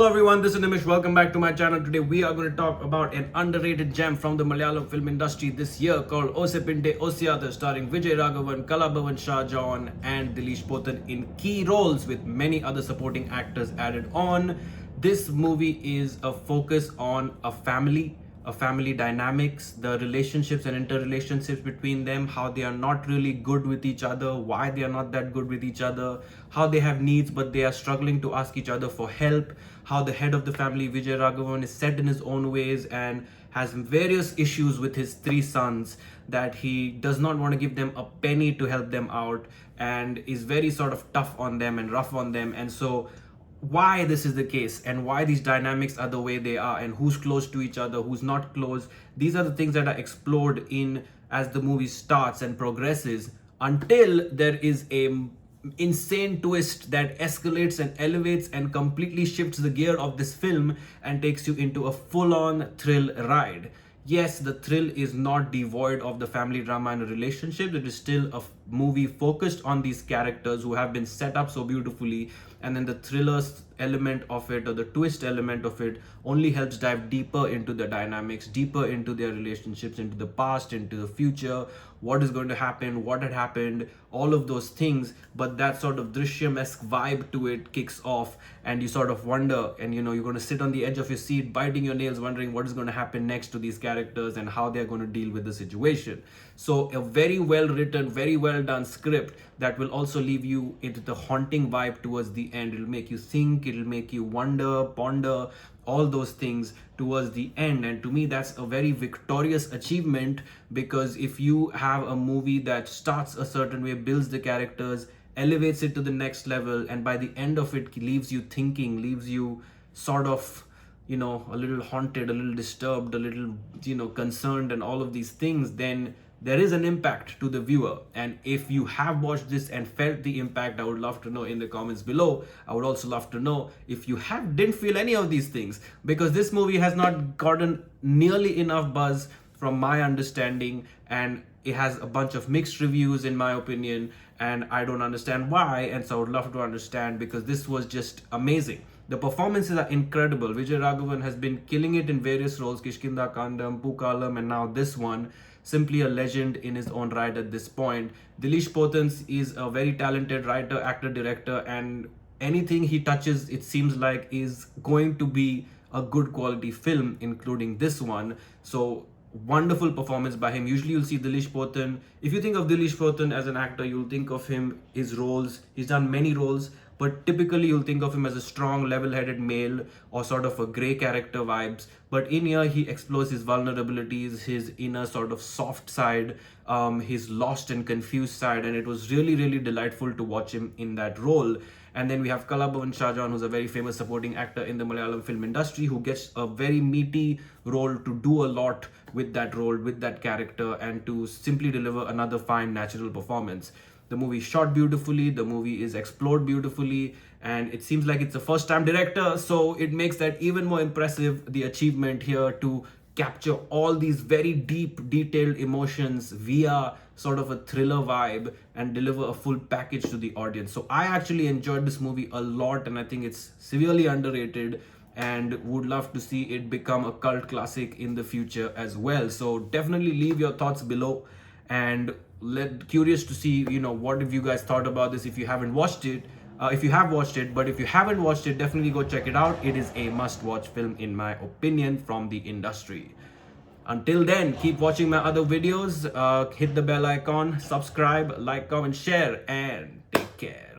Hello everyone, this is Nimish. Welcome back to my channel. Today we are going to talk about an underrated gem from the Malayalam film industry this year called Ouseppinte Osiyathu, starring Vijayaraghavan, Kalabhavan Shajohn and Dileesh Pothan in key roles with many other supporting actors added on. This movie is a focus on a family dynamics, the relationships and interrelationships between them, how they are not really good with each other, why they are not that good with each other, how they have needs but they are struggling to ask each other for help, how the head of the family, Vijayaraghavan, is set in his own ways and has various issues with his three sons, that he does not want to give them a penny to help them out and is very sort of tough on them and rough on them. And so why this is the case and why these dynamics are the way they are and who's close to each other, who's not close, these are the things that are explored in as the movie starts and progresses, until there is a insane twist that escalates and elevates and completely shifts the gear of this film and takes you into a full-on thrill ride. Yes, the thrill is not devoid of the family drama and relationship. It is still a movie focused on these characters who have been set up so beautifully, and then the thriller element of it or the twist element of it only helps dive deeper into the dynamics, deeper into their relationships, into the past, into the future, what is going to happen, what had happened, all of those things. But that sort of Drishyam-esque vibe to it kicks off, and you sort of wonder, and you're going to sit on the edge of your seat biting your nails wondering what is going to happen next to these characters and how they're going to deal with the situation. So a very well written, very well done script that will also leave you into the haunting vibe towards the end. It'll make you think, it'll make you wonder, ponder, all those things towards the end. And to me, that's a very victorious achievement, because if you have a movie that starts a certain way, builds the characters, elevates it to the next level, and by the end of it leaves you thinking, leaves you sort of a little haunted, a little disturbed, a little concerned, and all of these things, then there is an impact to the viewer. And if you have watched this and felt the impact, I would love to know in the comments below. I would also love to know if you didn't feel any of these things, because this movie has not gotten nearly enough buzz from my understanding, and it has a bunch of mixed reviews in my opinion, and I don't understand why. And so I would love to understand, because this was just amazing. The performances are incredible. Vijayaraghavan has been killing it in various roles, Kishkinda Kandam, Pookalam, and now this one. Simply a legend in his own right at this point. Dileesh Pothan is a very talented writer, actor, director, and anything he touches, it seems like, is going to be a good quality film, including this one. So wonderful performance by him. Usually you'll see Dileesh Pothan. If you think of Dileesh Pothan as an actor, you'll think of him, his roles. He's done many roles, but typically you'll think of him as a strong, level-headed male or sort of a grey character vibes. But in here, he explores his vulnerabilities, his inner sort of soft side, his lost and confused side, and it was really, really delightful to watch him in that role. And then we have Kalabhavan Shajohn, who's a very famous supporting actor in the Malayalam film industry, who gets a very meaty role to do a lot with that role, with that character, and to simply deliver another fine, natural performance. The movie is shot beautifully, the movie is explored beautifully, and it seems like it's a first-time director, so it makes that even more impressive, the achievement here to capture all these very deep, detailed emotions via sort of a thriller vibe and deliver a full package to the audience. So I actually enjoyed this movie a lot, and I think it's severely underrated, and would love to see it become a cult classic in the future as well. So definitely leave your thoughts below, and curious to see what have you guys thought about this if you haven't watched it. If you have watched it, but if you haven't watched it, definitely go check it out. It is a must-watch film in my opinion from the industry. Until then, keep watching my other videos, hit the bell icon, subscribe, like, comment, share, and take care.